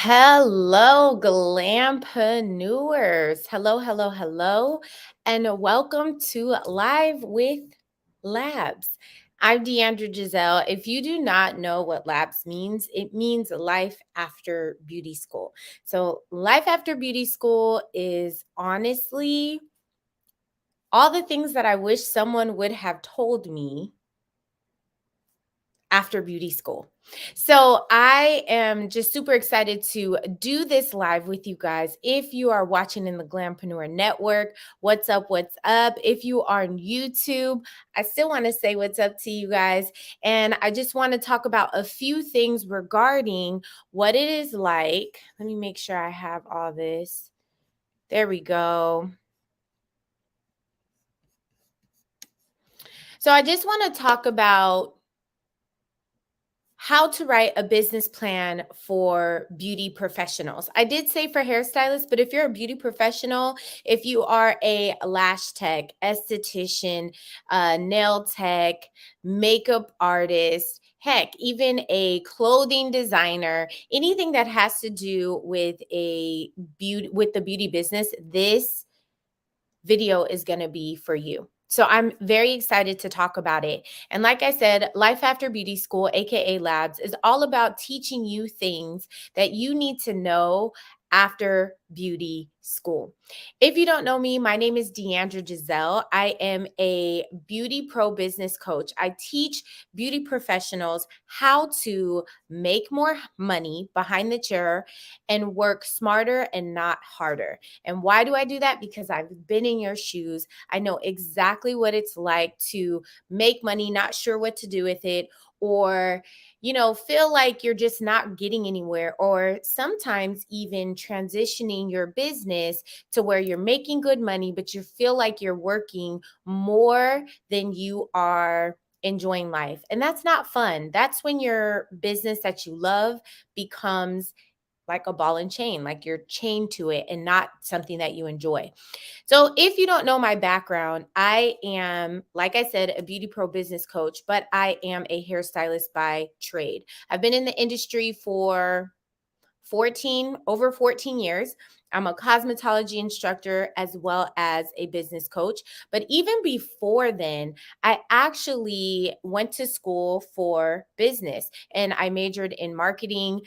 Hello, Glampreneurs. Hello, hello, hello, and welcome to Live with Labs. I'm DeAndra Giselle. If you do not know what Labs means, it means life after beauty school. So, life after beauty school is honestly all the things that I wish someone would have told me after beauty school. So I am just super excited to do this live with you guys. If you are watching in the Glampreneur Network, what's up? What's up? If you are on YouTube, I still want to say what's up to you guys. And I just want to talk about a few things regarding what it is like. Let me make sure I have all this. There we go. So I just want to talk about how to write a business plan for beauty professionals. I did say for hairstylists, but if you're a beauty professional, if you are a lash tech, esthetician, nail tech, makeup artist, heck, even a clothing designer, anything that has to do with the beauty business, this video is going to be for you. So I'm very excited to talk about it. And like I said, Life After Beauty School, aka Labs, is all about teaching you things that you need to know after beauty school. If you don't know me, my name is DeAndra Giselle. I am a beauty pro business coach. I teach beauty professionals how to make more money behind the chair and work smarter and not harder. And why do I do that? Because I've been in your shoes. I know exactly what it's like to make money, not sure what to do with it, or feel like you're just not getting anywhere, or sometimes even transitioning your business to where you're making good money, but you feel like you're working more than you are enjoying life. And that's not fun. That's when your business that you love becomes like a ball and chain, like you're chained to it and not something that you enjoy. So, if you don't know my background, I am, like I said, a beauty pro business coach, but I am a hairstylist by trade. I've been in the industry for over 14 years. I'm a cosmetology instructor as well as a business coach. But even before then, I actually went to school for business and I majored in marketing,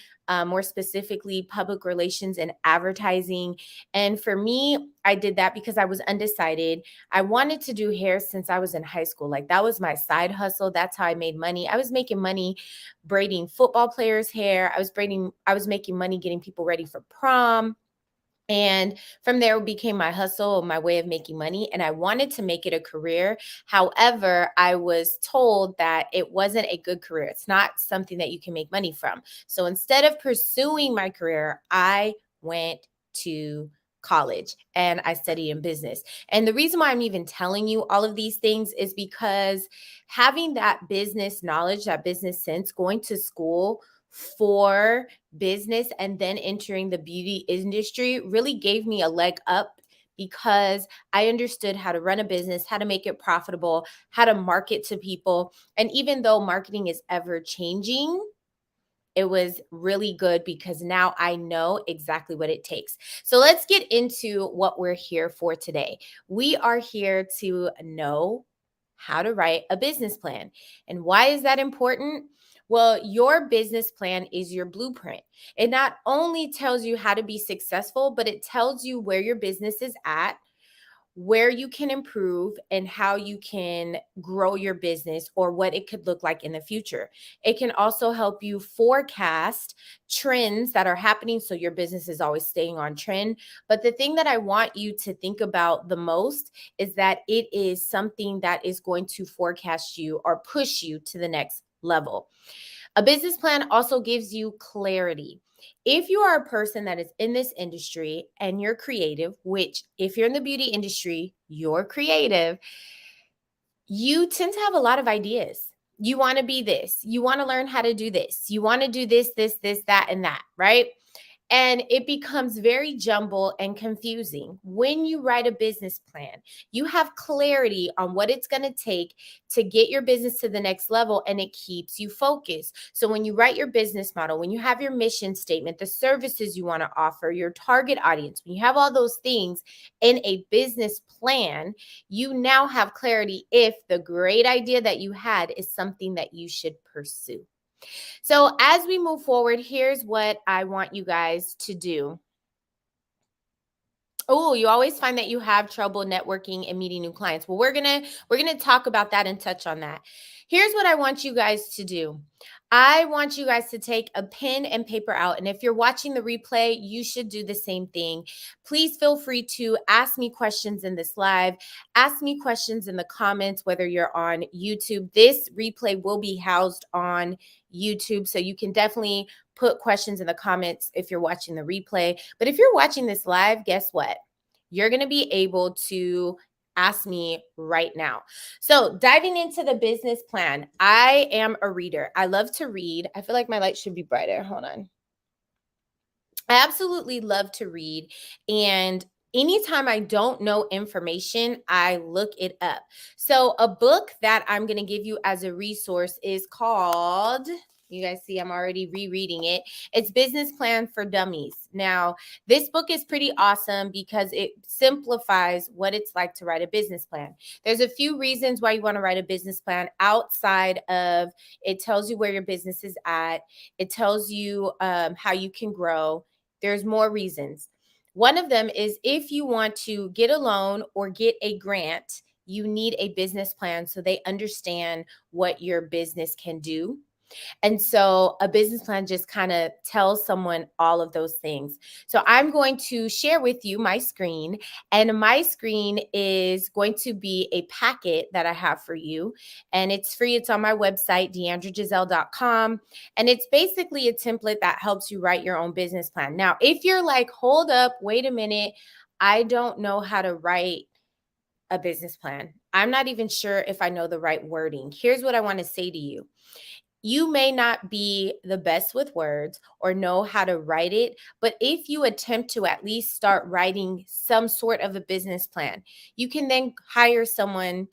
more specifically, public relations and advertising. And for me, I did that because I was undecided. I wanted to do hair since I was in high school. Like that was my side hustle. That's how I made money. I was making money braiding football players' hair. I was making money getting people ready for prom. And from there, it became my hustle, my way of making money. And I wanted to make it a career. However, I was told that it wasn't a good career. It's not something that you can make money from. So instead of pursuing my career, I went to college and I studied in business. And the reason why I'm even telling you all of these things is because having that business knowledge, that business sense, going to school for business and then entering the beauty industry really gave me a leg up because I understood how to run a business, how to make it profitable, how to market to people. And even though marketing is ever changing, it was really good because now I know exactly what it takes. So let's get into what we're here for today. We are here to know how to write a business plan. And why is that important? Well, your business plan is your blueprint. It not only tells you how to be successful, but it tells you where your business is at, where you can improve, and how you can grow your business or what it could look like in the future. It can also help you forecast trends that are happening so your business is always staying on trend. But the thing that I want you to think about the most is that it is something that is going to forecast you or push you to the next level. A business plan also gives you clarity. If you are a person that is in this industry and you're creative, which if you're in the beauty industry, you're creative, you tend to have a lot of ideas. You want to be this. You want to learn how to do this. You want to do this, that, and that, right? And it becomes very jumbled and confusing. When you write a business plan, you have clarity on what it's going to take to get your business to the next level, and it keeps you focused. So when you write your business model, when you have your mission statement, the services you want to offer, your target audience, when you have all those things in a business plan, you now have clarity if the great idea that you had is something that you should pursue. So as we move forward, here's what I want you guys to do. Oh, you always find that you have trouble networking and meeting new clients. Well, we're gonna talk about that and touch on that. Here's what I want you guys to do. I want you guys to take a pen and paper out. And if you're watching the replay, you should do the same thing. Please feel free to ask me questions in this live. Ask me questions in the comments, whether you're on YouTube. This replay will be housed on YouTube, so you can definitely put questions in the comments if you're watching the replay. But if you're watching this live, guess what? You're going to be able to ask me right now. So diving into the business plan, I am a reader. I love to read. I feel like my light should be brighter. Hold on. I absolutely love to read. And anytime I don't know information, I look it up. So a book that I'm going to give you as a resource is called, you guys see I'm already rereading it. It's Business Plan for Dummies. Now, this book is pretty awesome because it simplifies what it's like to write a business plan. There's a few reasons why you want to write a business plan outside of it tells you where your business is at. It tells you how you can grow. There's more reasons. One of them is if you want to get a loan or get a grant, you need a business plan so they understand what your business can do. And so a business plan just kind of tells someone all of those things. So I'm going to share with you my screen, and my screen is going to be a packet that I have for you. And it's free. It's on my website, DeAndraGiselle.com. And it's basically a template that helps you write your own business plan. Now, if you're like, hold up, wait a minute, I don't know how to write a business plan. I'm not even sure if I know the right wording. Here's what I want to say to you. You may not be the best with words or know how to write it, but if you attempt to at least start writing some sort of a business plan, you can then hire someone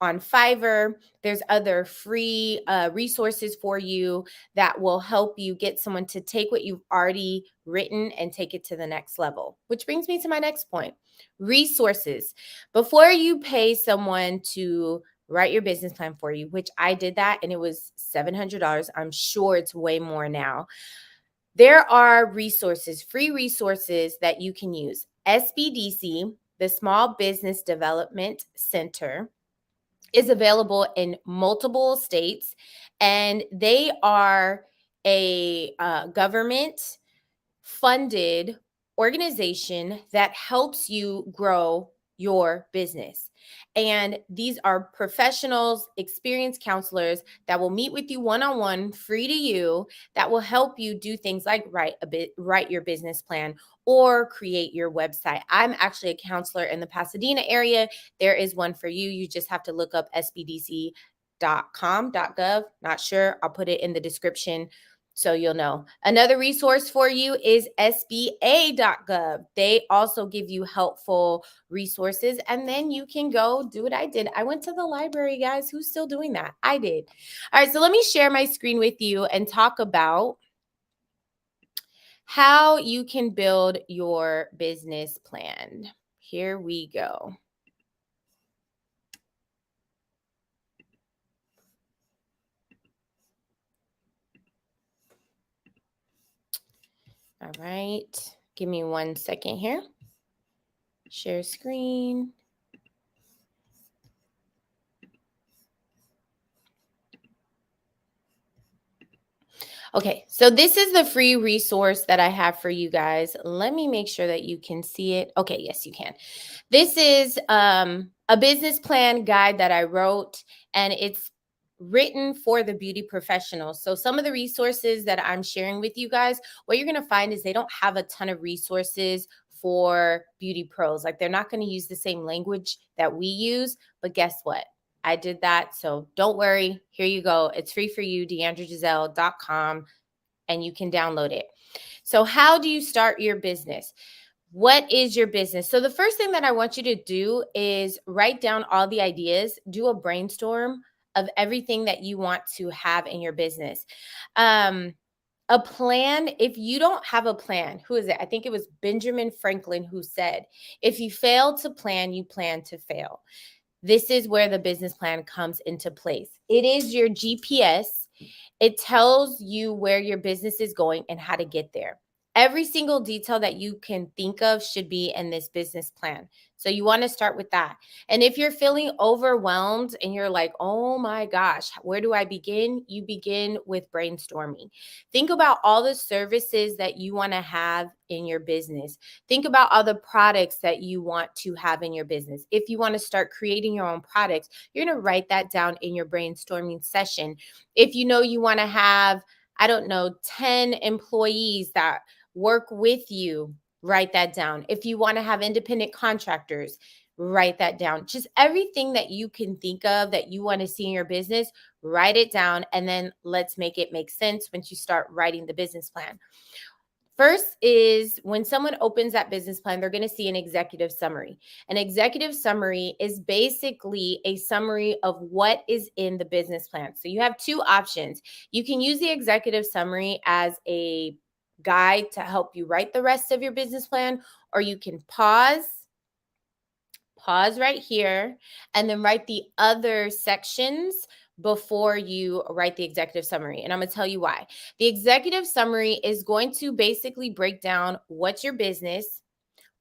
on Fiverr. There's other free resources for you that will help you get someone to take what you've already written and take it to the next level, which brings me to my next point. Resources. Before you pay someone to write your business plan for you, which I did that and it was $700. I'm sure it's way more now. There are resources, free resources that you can use. SBDC, the Small Business Development Center, is available in multiple states, and they are a government funded organization that helps you grow your business. And these are professionals, experienced counselors that will meet with you one-on-one, free to you, that will help you do things like write your business plan or create your website. I'm actually a counselor in the Pasadena area. There is one for you. You just have to look up sbdc.com.gov. Not sure. I'll put it in the description so you'll know. Another resource for you is sba.gov. They also give you helpful resources, and then you can go do what I did. I went to the library, guys. Who's still doing that? I did. All right, so let me share my screen with you and talk about how you can build your business plan. Here we go. All right, give me 1 second here. Share screen. Okay, so this is the free resource that I have for you guys. Let me make sure that you can see it. Okay, yes, you can. This is a business plan guide that I wrote, and it's written for the beauty professionals. So some of the resources that I'm sharing with you guys, what you're going to find is they don't have a ton of resources for beauty pros. Like they're not going to use the same language that we use, but guess what? I did that. So don't worry. Here you go. It's free for you, DeAndraGiselle.com. and you can download it. So how do you start your business? What is your business? So the first thing that I want you to do is write down all the ideas, do a brainstorm of everything that you want to have in your business. Um, a plan, if you don't have a plan, who is it? I think it was Benjamin Franklin who said, if you fail to plan, you plan to fail. This is where the business plan comes into place. It is your GPS. It tells you where your business is going and how to get there. Every single detail that you can think of should be in this business plan. So you want to start with that. And if you're feeling overwhelmed and you're like, oh my gosh, where do I begin? You begin with brainstorming. Think about all the services that you want to have in your business. Think about all the products that you want to have in your business. If you want to start creating your own products, you're going to write that down in your brainstorming session. If you know you want to have, I don't know, 10 employees that work with you, write that down. If you want to have independent contractors, write that down. Just everything that you can think of that you want to see in your business, write it down. And then let's make it make sense once you start writing the business plan. First is when someone opens that business plan, they're going to see an executive summary. An executive summary is basically a summary of what is in the business plan. So you have two options. You can use the executive summary as a guide to help you write the rest of your business plan, or you can pause right here, and then write the other sections before you write the executive summary. And I'm going to tell you why. The executive summary is going to basically break down what's your business,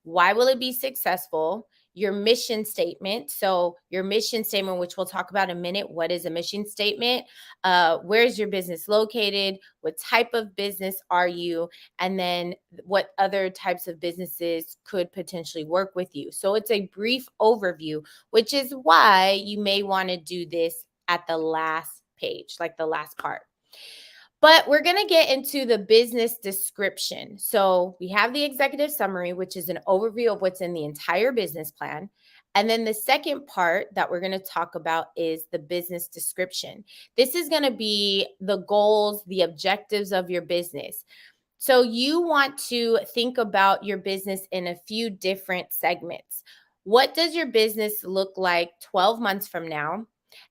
why will it be successful, your mission statement. So your mission statement, which we'll talk about in a minute. What is a mission statement? Where's your business located? What type of business are you? And then what other types of businesses could potentially work with you? So it's a brief overview, which is why you may want to do this at the last page, like the last part. But we're going to get into the business description. So we have the executive summary, which is an overview of what's in the entire business plan. And then the second part that we're going to talk about is the business description. This is going to be the goals, the objectives of your business. So you want to think about your business in a few different segments. What does your business look like 12 months from now?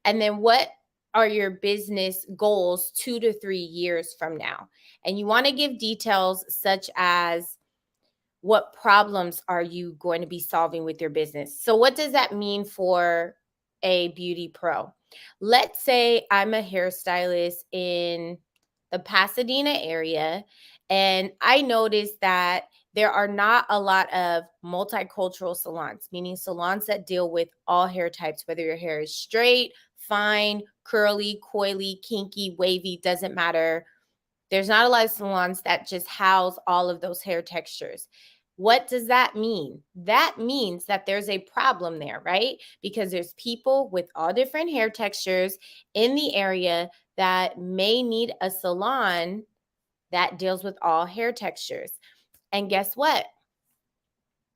And then what are your business goals 2 to 3 years from now? And you want to give details such as what problems are you going to be solving with your business? So what does that mean for a beauty pro? Let's say I'm a hairstylist in the Pasadena area, and I noticed that there are not a lot of multicultural salons, meaning salons that deal with all hair types, whether your hair is straight, fine, curly, coily, kinky, wavy, doesn't matter. There's not a lot of salons that just house all of those hair textures. What does that mean? That means that there's a problem there, right? Because there's people with all different hair textures in the area that may need a salon that deals with all hair textures. And guess what?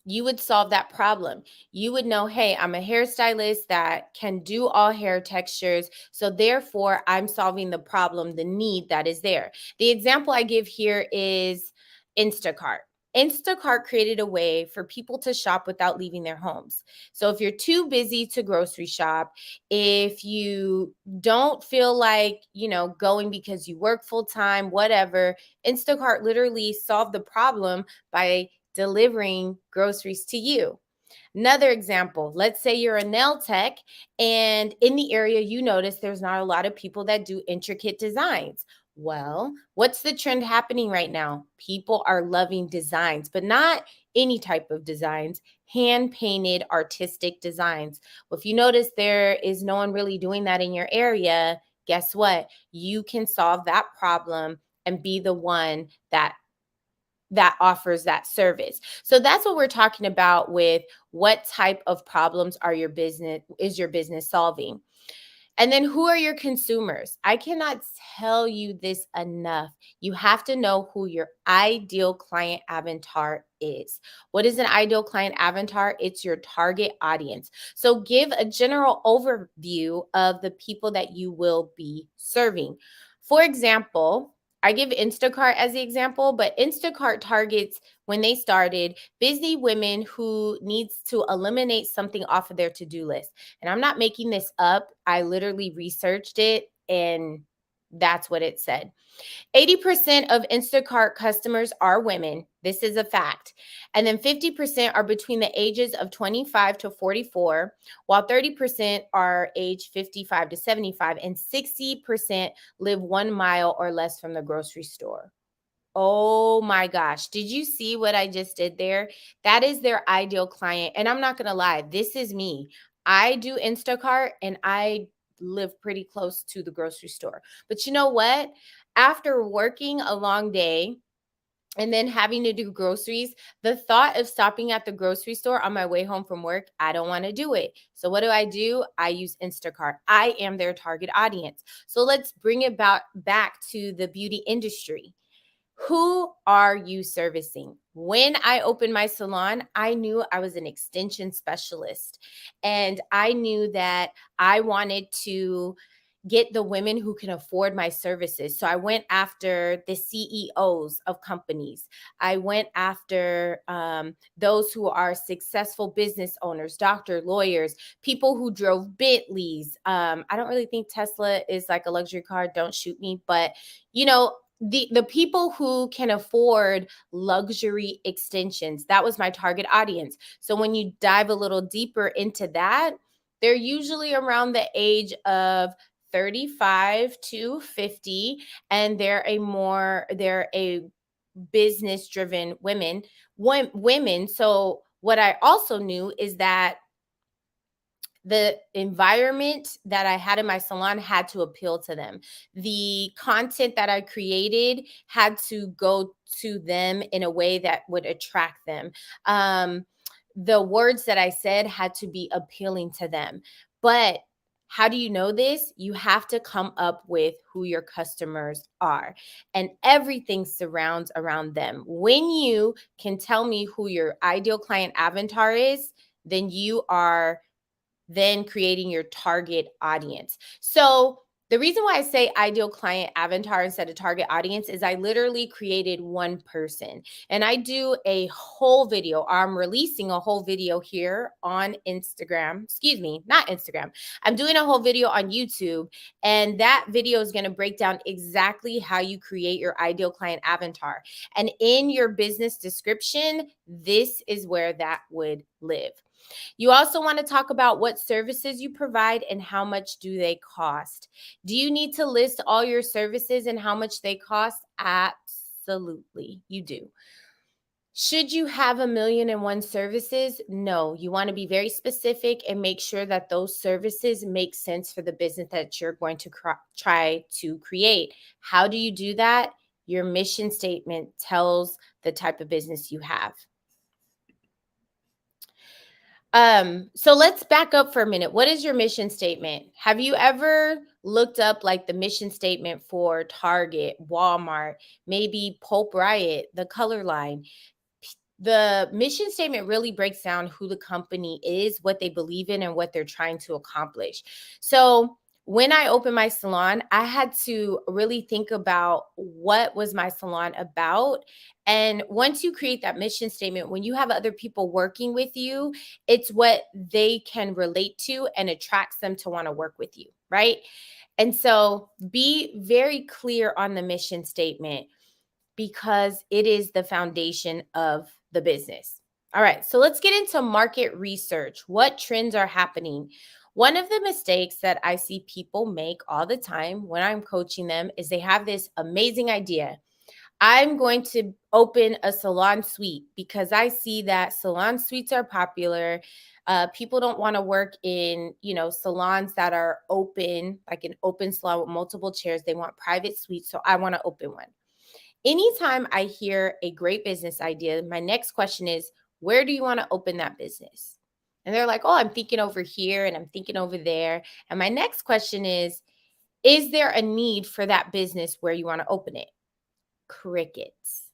You would solve that problem. You would know, hey, I'm a hairstylist that can do all hair textures. So therefore, I'm solving the problem, the need that is there. The example I give here is Instacart. Instacart created a way for people to shop without leaving their homes. So if you're too busy to grocery shop, if you don't feel like, going because you work full time, whatever, Instacart literally solved the problem by delivering groceries to you. Another example, let's say you're a nail tech and in the area you notice there's not a lot of people that do intricate designs. Well, what's the trend happening right now? People are loving designs, but not any type of designs, hand painted artistic designs. Well, if you notice there is no one really doing that in your area, guess what? You can solve that problem and be the one that offers that service. So that's what we're talking about with what type of problems is your business solving. And then who are your consumers? I cannot tell you this enough. You have to know who your ideal client avatar is. What is an ideal client avatar? It's your target audience. So give a general overview of the people that you will be serving. For example, I give Instacart as the example, but Instacart targets, when they started, busy women who needs to eliminate something off of their to-do list. And I'm not making this up. I literally researched it and that's what it said. 80% of Instacart customers are women. This is a fact. And then 50% are between the ages of 25 to 44, while 30% are age 55 to 75, and 60% live 1 mile or less from the grocery store. Oh my gosh. Did you see what I just did there? That is their ideal client. And I'm not going to lie, this is me. I do Instacart and I live pretty close to the grocery store. But you know what? After working a long day and then having to do groceries, the thought of stopping at the grocery store on my way home from work, I don't want to do it. So what do? I use Instacart. I am their target audience. So let's bring it back to the beauty industry. Who are you servicing? When I opened my salon, I knew I was an extension specialist and I knew that I wanted to get the women who can afford my services. So I went after the CEOs of companies. I went after those who are successful business owners, doctor, lawyers, people who drove Bentleys. I don't really think Tesla is like a luxury car. Don't shoot me, but you know, the people who can afford luxury extensions, that was my target audience. So when you dive a little deeper into that, they're usually around the age of 35 to 50, and they're a business driven women. So what I also knew is that the environment that I had in my salon had to appeal to them. The content that I created had to go to them in a way that would attract them. The words that I said had to be appealing to them. But how do you know this? You have to come up with who your customers are, and everything surrounds around them. When you can tell me who your ideal client avatar is, then you are then creating your target audience. So the reason why I say ideal client avatar instead of target audience is I literally created one person, and I do a whole video. I'm releasing a whole video here on Instagram. Excuse me, not Instagram. I'm doing a whole video on YouTube, and that video is going to break down exactly how you create your ideal client avatar. And in your business description, this is where that would live. You also want to talk about what services you provide and how much do they cost. Do you need to list all your services and how much they cost? Absolutely, you do. Should you have 1,000,001 services? No, you want to be very specific and make sure that those services make sense for the business that you're going to try to create. How do you do that? Your mission statement tells the type of business you have. So let's back up for a minute. What is your mission statement? Have you ever looked up like the mission statement for Target, Walmart, maybe Pulp Riot, the color line? The mission statement really breaks down who the company is, what they believe in, and what they're trying to accomplish. So when I opened my salon, I had to really think about what was my salon about. And once you create that mission statement, when you have other people working with you, it's what they can relate to and attracts them to want to work with you, right? And so be very clear on the mission statement because it is the foundation of the business. All right, so let's get into market research. What trends are happening? One of the mistakes that I see people make all the time when I'm coaching them is they have this amazing idea. I'm going to open a salon suite because I see that salon suites are popular. People don't want to work in, salons that are open, like an open salon with multiple chairs. They want private suites, so I want to open one. Anytime I hear a great business idea, my next question is, where do you want to open that business? And they're like, oh, I'm thinking over here and I'm thinking over there. And my next question is there a need for that business where you want to open it? Crickets.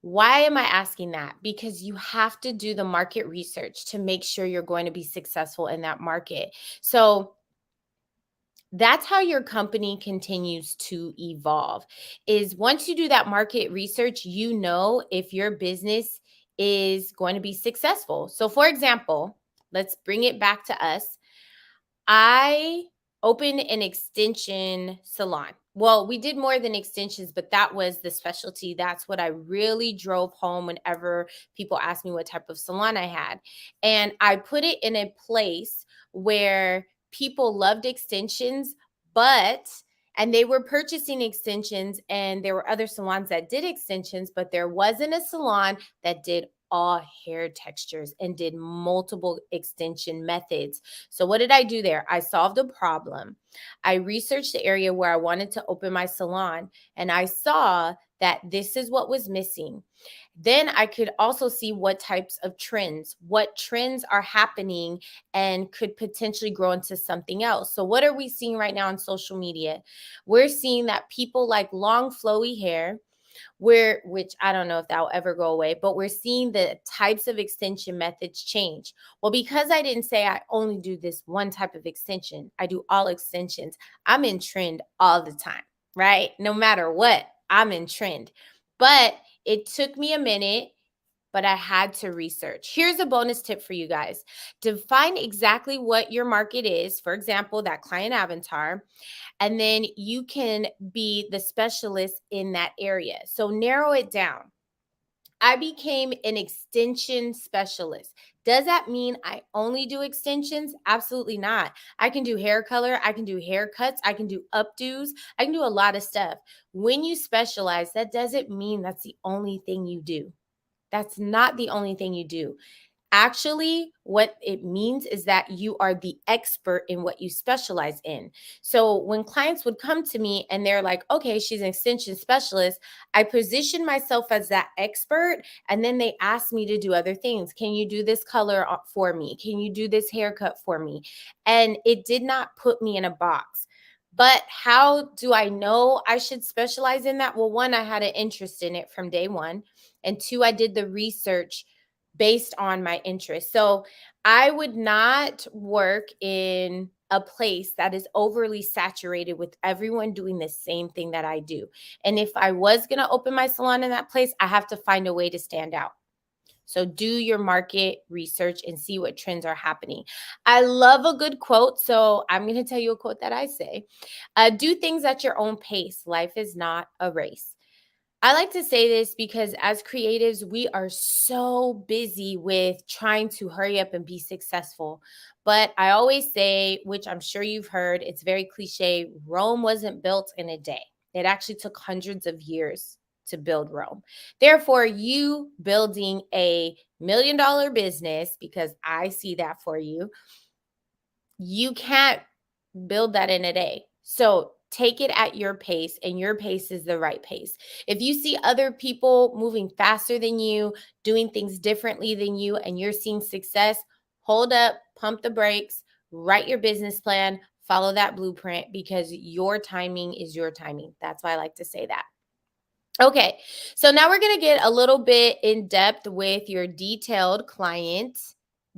Why am I asking that? Because you have to do the market research to make sure you're going to be successful in that market. So That's how your company continues to evolve. Is once you do that market research, you know if your business is going to be successful. So for example, let's bring it back to us. I opened an extension salon. Well, we did more than extensions, but that was the specialty. That's what I really drove home whenever people asked me what type of salon I had. And I put it in a place where people loved extensions, but and they were purchasing extensions, and there were other salons that did extensions, but there wasn't a salon that did all hair textures and did multiple extension methods. So what did I do there? I solved a problem. I researched the area where I wanted to open my salon, and I saw that this is what was missing. Then I could also see what trends are happening and could potentially grow into something else. So what are we seeing right now on social media? We're seeing that people like long flowy hair, which I don't know if that will ever go away, but we're seeing the types of extension methods change. Well, because I didn't say I only do this one type of extension, I do all extensions. I'm in trend all the time, right? No matter what, I'm in trend. But it took me a minute, but I had to research. Here's a bonus tip for you guys. Define exactly what your market is. For example, that client avatar, and then you can be the specialist in that area. So narrow it down. I became an extension specialist. Does that mean I only do extensions? Absolutely not. I can do hair color, I can do haircuts, I can do updos, I can do a lot of stuff. When you specialize, that doesn't mean that's the only thing you do. That's not the only thing you do. Actually, what it means is that you are the expert in what you specialize in. So when clients would come to me and they're like, okay, she's an extension specialist, I position myself as that expert. And then they ask me to do other things. Can you do this color for me? Can you do this haircut for me? And it did not put me in a box. But how do I know I should specialize in that? Well, one, I had an interest in it from day one. And two, I did the research based on my interest. So I would not work in a place that is overly saturated with everyone doing the same thing that I do. And if I was going to open my salon in that place, I have to find a way to stand out. So do your market research and see what trends are happening. I love a good quote. So I'm going to tell you a quote that I say. Do things at your own pace. Life is not a race. I like to say this because as creatives, we are so busy with trying to hurry up and be successful. But I always say, which I'm sure you've heard, it's very cliche, Rome wasn't built in a day. It actually took hundreds of years to build Rome. Therefore, you building a $1 million business, because I see that for you, you can't build that in a day. So take it at your pace, and your pace is the right pace. If you see other people moving faster than you, doing things differently than you, and you're seeing success, hold up, pump the brakes, write your business plan, follow that blueprint, because your timing is your timing. That's why I like to say that. Okay, so now we're going to get a little bit in depth with your detailed client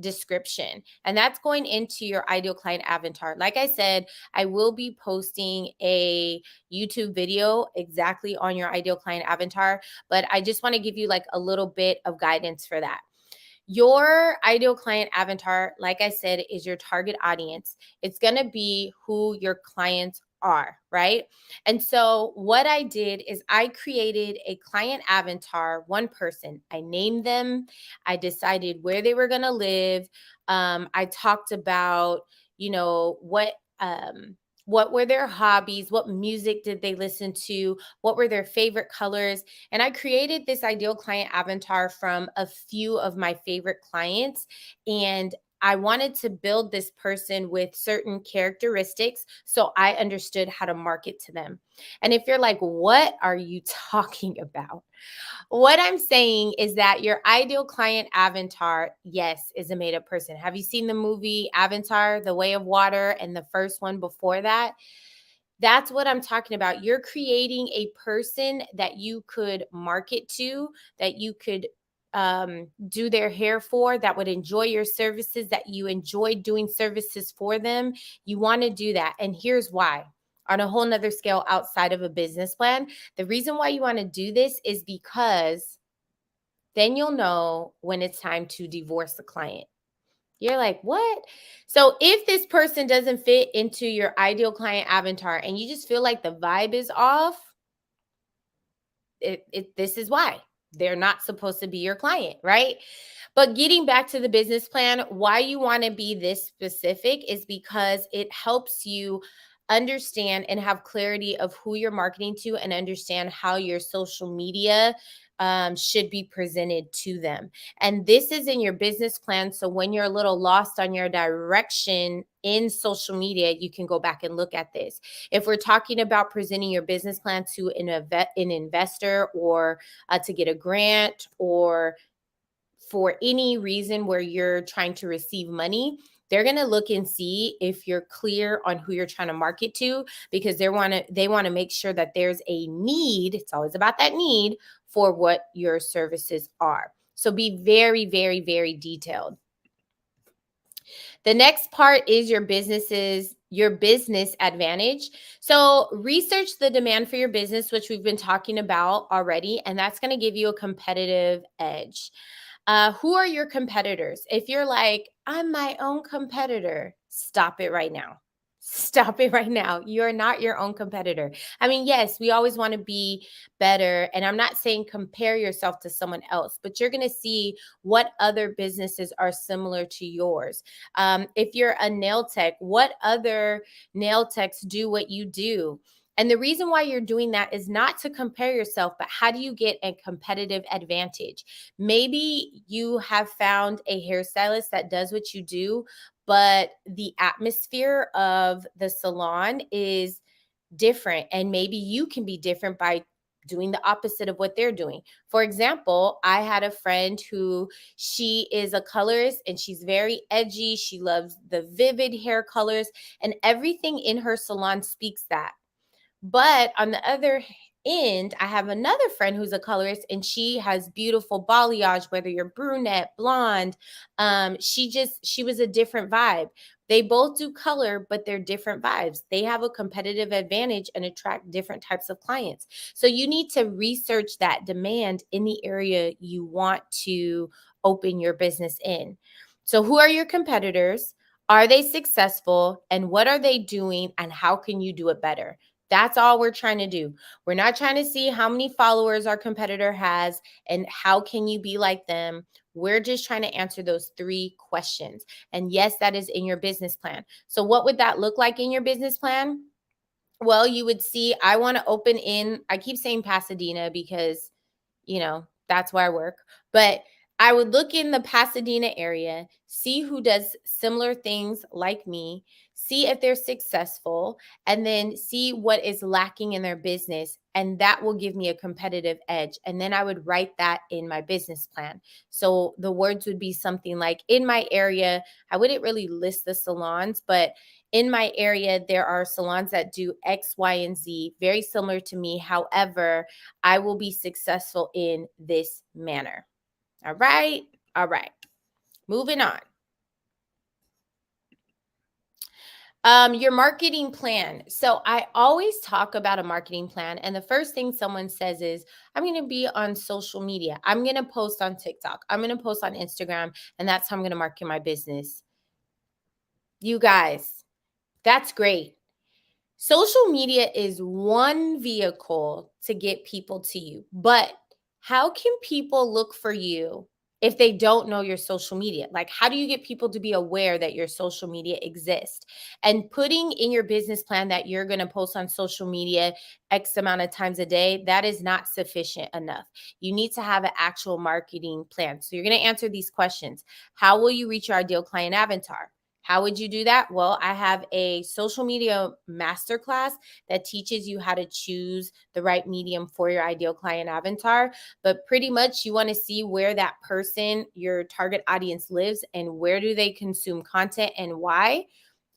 description, and that's going into your ideal client avatar. Like I said, I will be posting a YouTube video exactly on your ideal client avatar, but I just want to give you like a little bit of guidance for that. Your ideal client avatar, like I said, is your target audience. It's going to be who your clients are, right? And so what I did is I created a client avatar, one person. I named them. I decided where they were going to live. I talked about, what were their hobbies? What music did they listen to? What were their favorite colors? And I created this ideal client avatar from a few of my favorite clients. And I wanted to build this person with certain characteristics so I understood how to market to them. And if you're like, what are you talking about? What I'm saying is that your ideal client avatar, yes, is a made up person. Have you seen the movie Avatar, The Way of Water, and the first one before that? That's what I'm talking about. You're creating a person that you could market to, that you could do their hair for, that would enjoy your services, that you enjoy doing services for them, you want to do that. And here's why. On a whole nother scale outside of a business plan, the reason why you want to do this is because then you'll know when it's time to divorce the client. You're like, what? So if this person doesn't fit into your ideal client avatar and you just feel like the vibe is off, this is why. They're not supposed to be your client, right? But getting back to the business plan, why you want to be this specific is because it helps you understand and have clarity of who you're marketing to and understand how your social media should be presented to them. And this is in your business plan. So when you're a little lost on your direction in social media, you can go back and look at this. If we're talking about presenting your business plan to an investor or to get a grant or for any reason where you're trying to receive money, they're going to look and see if you're clear on who you're trying to market to, because they want to make sure that there's a need. It's always about that need for what your services are. So be very, very, very detailed. The next part is your business advantage. So research the demand for your business, which we've been talking about already, and that's going to give you a competitive edge. Who are your competitors? If you're like, I'm my own competitor, stop it right now. Stop it right now. You're not your own competitor. I mean, yes, we always want to be better. And I'm not saying compare yourself to someone else, but you're going to see what other businesses are similar to yours. If you're a nail tech, what other nail techs do what you do? And the reason why you're doing that is not to compare yourself, but how do you get a competitive advantage? Maybe you have found a hairstylist that does what you do, but the atmosphere of the salon is different. And maybe you can be different by doing the opposite of what they're doing. For example, I had a friend who she is a colorist and she's very edgy. She loves the vivid hair colors and everything in her salon speaks that. But on the other end, I have another friend who's a colorist and she has beautiful balayage, whether you're brunette, blonde. She was a different vibe. They both do color, but they're different vibes. They have a competitive advantage and attract different types of clients. So you need to research that demand in the area you want to open your business in. So who are your competitors? Are they successful? And what are they doing? And how can you do it better? That's all we're trying to do. We're not trying to see how many followers our competitor has and how can you be like them. We're just trying to answer those 3 questions. And yes, that is in your business plan. So what would that look like in your business plan? Well, you would see, I want to open in, I keep saying Pasadena because that's where I work. But I would look in the Pasadena area, see who does similar things like me, see if they're successful, and then see what is lacking in their business. And that will give me a competitive edge. And then I would write that in my business plan. So the words would be something like, in my area, I wouldn't really list the salons, but in my area, there are salons that do X, Y, and Z, very similar to me. However, I will be successful in this manner. All right. All right. Moving on. Your marketing plan. So I always talk about a marketing plan. And the first thing someone says is, I'm going to be on social media. I'm going to post on TikTok. I'm going to post on Instagram. And that's how I'm going to market my business. You guys, that's great. Social media is one vehicle to get people to you, but how can people look for you if they don't know your social media? Like, how do you get people to be aware that your social media exists? And putting in your business plan that you're going to post on social media X amount of times a day, that is not sufficient enough. You need to have an actual marketing plan. So you're going to answer these questions. How will you reach your ideal client avatar? How would you do that? Well, I have a social media masterclass that teaches you how to choose the right medium for your ideal client avatar. But pretty much you want to see where that person, your target audience, lives and where do they consume content and why.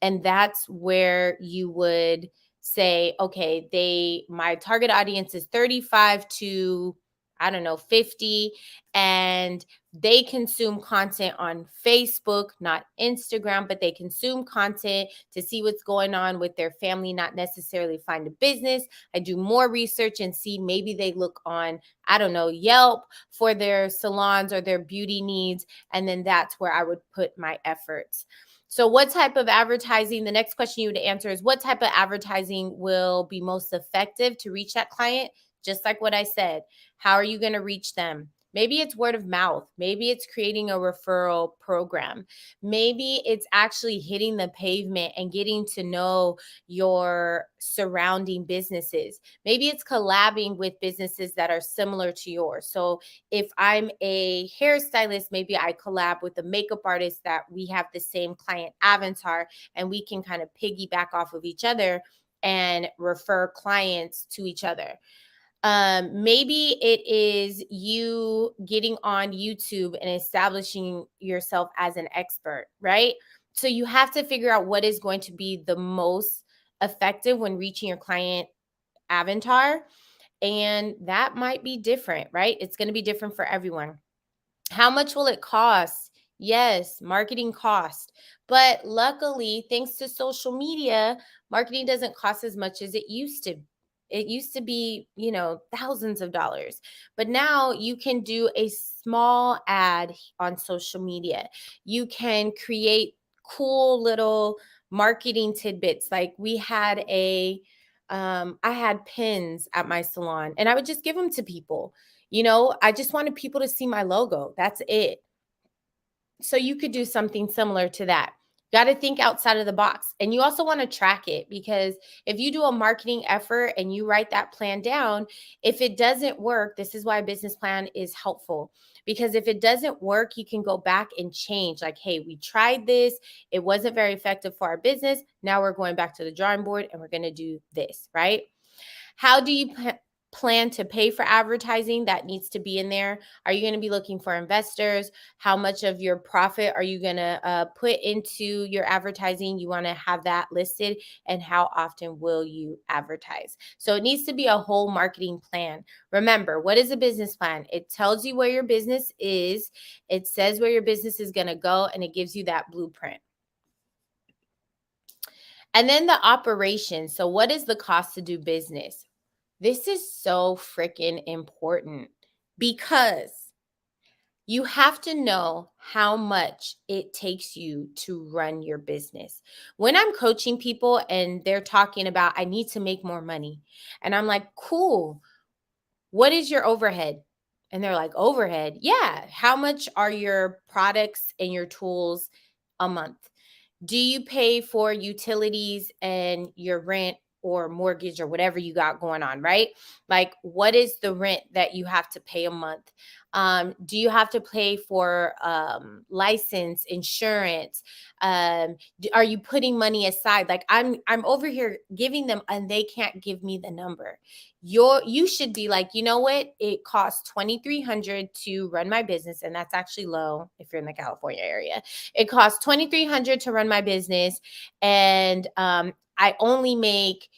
And that's where you would say, okay, my target audience is 35 to I don't know, 50, and they consume content on Facebook, not Instagram, but they consume content to see what's going on with their family, not necessarily find a business. I do more research and see maybe they look on, I don't know, Yelp for their salons or their beauty needs. And then that's where I would put my efforts. So, what type of advertising? The next question you would answer is what type of advertising will be most effective to reach that client? Just like what I said, how are you going to reach them? Maybe it's word of mouth. Maybe it's creating a referral program. Maybe it's actually hitting the pavement and getting to know your surrounding businesses. Maybe it's collabing with businesses that are similar to yours. So if I'm a hairstylist, maybe I collab with a makeup artist that we have the same client avatar and we can kind of piggyback off of each other and refer clients to each other. Maybe it is you getting on YouTube and establishing yourself as an expert, right? So you have to figure out what is going to be the most effective when reaching your client avatar. And that might be different, right? It's going to be different for everyone. How much will it cost? Yes, marketing cost. But luckily, thanks to social media, marketing doesn't cost as much as it used to. It used to be, thousands of dollars. But now you can do a small ad on social media. You can create cool little marketing tidbits. Like I had pins at my salon and I would just give them to people. I just wanted people to see my logo. That's it. So you could do something similar to that. Got to think outside of the box. And you also want to track it because if you do a marketing effort and you write that plan down, if it doesn't work, this is why a business plan is helpful. Because if it doesn't work, you can go back and change. Like, hey, we tried this. It wasn't very effective for our business. Now we're going back to the drawing board and we're going to do this, right? How do you plan to pay for advertising? That needs to be in there. Are you going to be looking for investors? How much of your profit are you going to put into your advertising? You want to have that listed, and how often will you advertise? So it needs to be a whole marketing plan. Remember, what is a business plan? It tells you where your business is, it says where your business is going to go, and it gives you that blueprint. And then the operation. So what is the cost to do business? This is so freaking important because you have to know how much it takes you to run your business. When I'm coaching people and they're talking about, I need to make more money. And I'm like, cool. What is your overhead? And they're like, overhead? Yeah. How much are your products and your tools a month? Do you pay for utilities and your rent or mortgage or whatever you got going on, right? Like, what is the rent that you have to pay a month? Do you have to pay for license, insurance? Are you putting money aside? Like, I'm over here giving them, and they can't give me the number. You should be like, you know what? It costs $2,300 to run my business, and that's actually low if you're in the California area. It costs $2,300 to run my business, and I only make,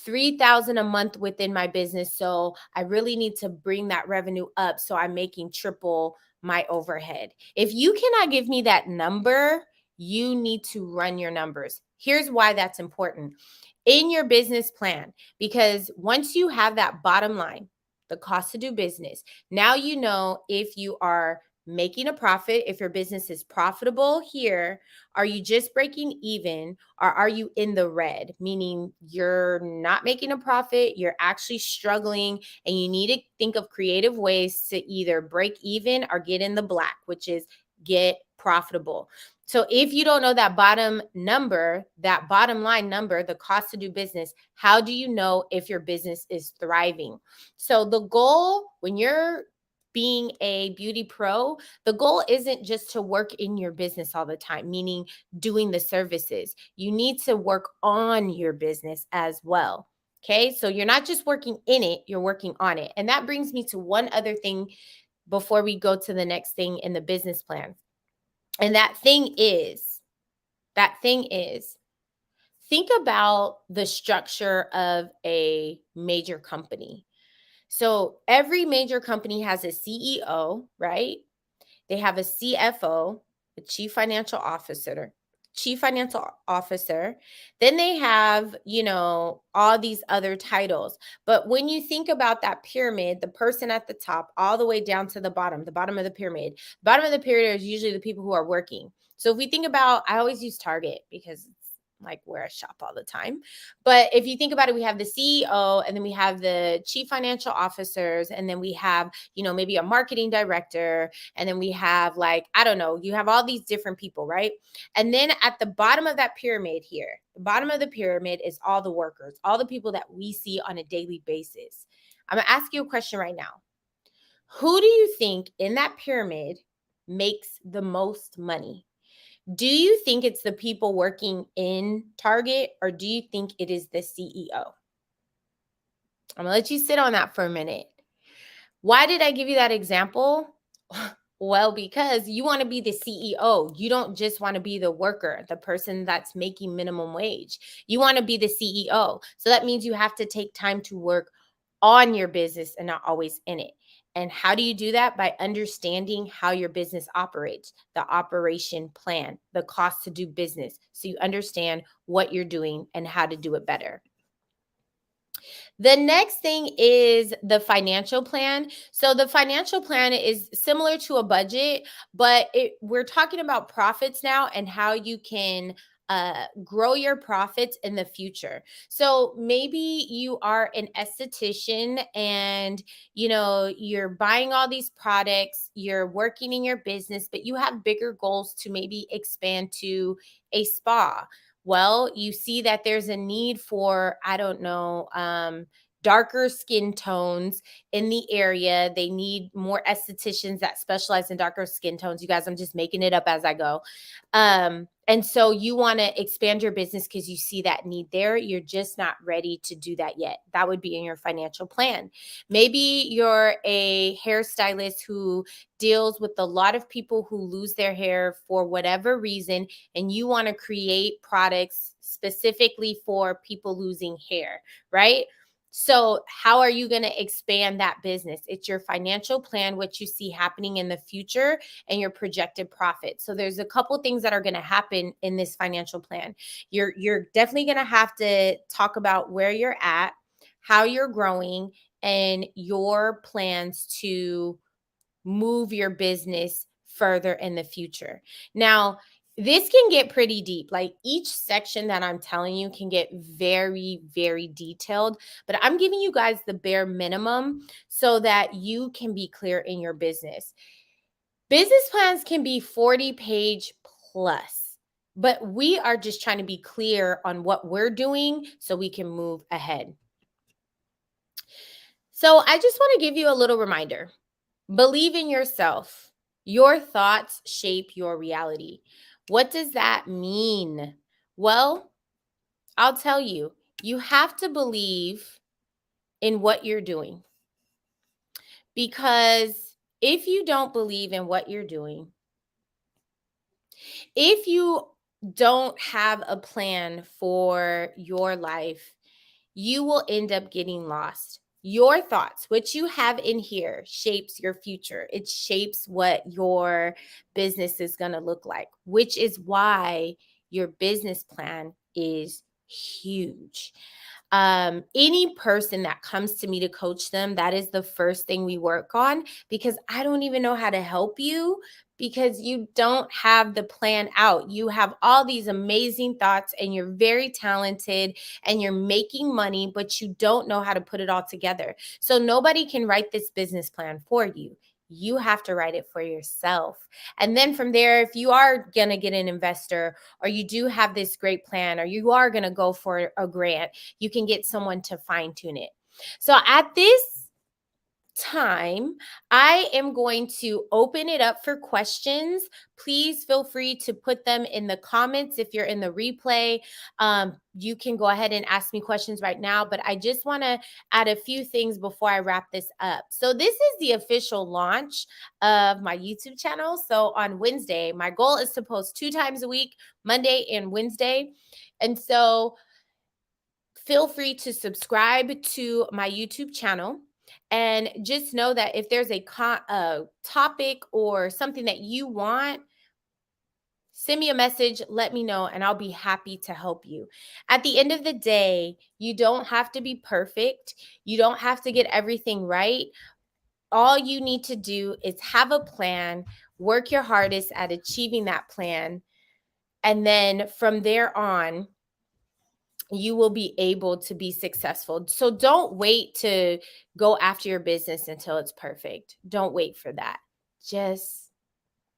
3,000 a month within my business. So I really need to bring that revenue up. So I'm making triple my overhead. If you cannot give me that number, you need to run your numbers. Here's why that's important in your business plan, because once you have that bottom line, the cost to do business, now you know if you are making a profit, if your business is profitable here, are you just breaking even, or are you in the red, meaning you're not making a profit, you're actually struggling, and you need to think of creative ways to either break even or get in the black, which is get profitable. So if you don't know that bottom number, that bottom line number, the cost to do business, how do you know if your business is thriving? So the goal when you're being a beauty pro, the goal isn't just to work in your business all the time, meaning doing the services. You need to work on your business as well. Okay. So you're not just working in it, you're working on it. And that brings me to one other thing before we go to the next thing in the business plan. And that thing is, think about the structure of a major company. So every major company has a CEO, right? They have a CFO, a chief financial officer. Then they have, all these other titles. But when you think about that pyramid, the person at the top all the way down to the bottom of the pyramid is usually the people who are working. So if we think about, I always use Target because it's like where I shop all the time. But if you think about it, we have the CEO, and then we have the chief financial officers, and then we have, maybe a marketing director, and then we have, like, I don't know, you have all these different people, right? And then at the bottom of that pyramid here, the bottom of the pyramid is all the workers, all the people that we see on a daily basis. I'm going to ask you a question right now. Who do you think in that pyramid makes the most money? Do you think it's the people working in Target, or do you think it is the CEO? I'm going to let you sit on that for a minute. Why did I give you that example? Well, because you want to be the CEO. You don't just want to be the worker, the person that's making minimum wage. You want to be the CEO. So that means you have to take time to work on your business and not always in it. And how do you do that? By understanding how your business operates, the operation plan, the cost to do business. So you understand what you're doing and how to do it better. The next thing is the financial plan. So the financial plan is similar to a budget, but we're talking about profits now and how you can grow your profits in the future. So maybe you are an esthetician, and you're buying all these products, you're working in your business, but you have bigger goals to maybe expand to a spa. Well, you see that there's a need for, I don't know, darker skin tones in the area. They need more estheticians that specialize in darker skin tones. You guys, I'm just making it up as I go. And so you want to expand your business because you see that need there. You're just not ready to do that yet. That would be in your financial plan. Maybe you're a hairstylist who deals with a lot of people who lose their hair for whatever reason, and you want to create products specifically for people losing hair, right? So how are you going to expand that business? It's your financial plan, what you see happening in the future, and your projected profit. So there's a couple things that are going to happen in this financial plan. You're definitely going to have to talk about where you're at, how you're growing, and your plans to move your business further in the future. Now, this can get pretty deep. Like, each section that I'm telling you can get very, very detailed, but I'm giving you guys the bare minimum so that you can be clear in your business. Business plans can be 40-page plus, but we are just trying to be clear on what we're doing so we can move ahead. So I just want to give you a little reminder. Believe in yourself. Your thoughts shape your reality. What does that mean? Well, I'll tell you, you have to believe in what you're doing. Because if you don't believe in what you're doing, if you don't have a plan for your life, you will end up getting lost. Your thoughts, what you have in here, shapes your future. It shapes what your business is going to look like, which is why your business plan is huge. Any person that comes to me to coach them, that is the first thing we work on, because I don't even know how to help you because you don't have the plan out. You have all these amazing thoughts and you're very talented and you're making money, but you don't know how to put it all together. So nobody can write this business plan for you. You have to write it for yourself. And then from there, if you are going to get an investor, or you do have this great plan, or you are going to go for a grant, you can get someone to fine tune it. So at this time, I am going to open it up for questions. Please feel free to put them in the comments. If you're in the replay, you can go ahead and ask me questions right now, but I just want to add a few things before I wrap this up. So this is the official launch of my YouTube channel. So on Wednesday, my goal is to post 2 times a week, Monday and Wednesday. And so feel free to subscribe to my YouTube channel. And just know that if there's a topic or something that you want, send me a message, let me know, and I'll be happy to help you. At the end of the day, you don't have to be perfect. You don't have to get everything right. All you need to do is have a plan, work your hardest at achieving that plan. And then from there on, you will be able to be successful. So don't wait to go after your business until it's perfect. Don't wait for that. Just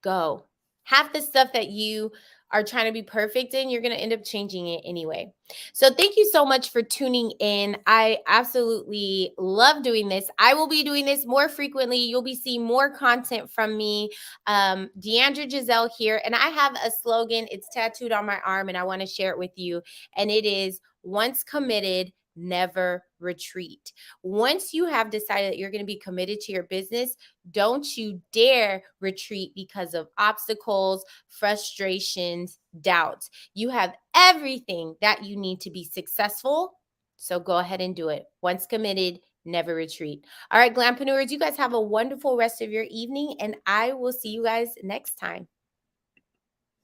go. Half the stuff that you are trying to be perfect in, you're going to end up changing it anyway. So thank you so much for tuning in. I absolutely love doing this. I will be doing this more frequently. You'll be seeing more content from me. DeAndra Giselle here. And I have a slogan. It's tattooed on my arm and I want to share it with you. And it is, once committed, never retreat. Once you have decided that you're going to be committed to your business, don't you dare retreat because of obstacles, frustrations, doubts. You have everything that you need to be successful. So go ahead and do it. Once committed, never retreat. All right, Glampreneurs, you guys have a wonderful rest of your evening, and I will see you guys next time.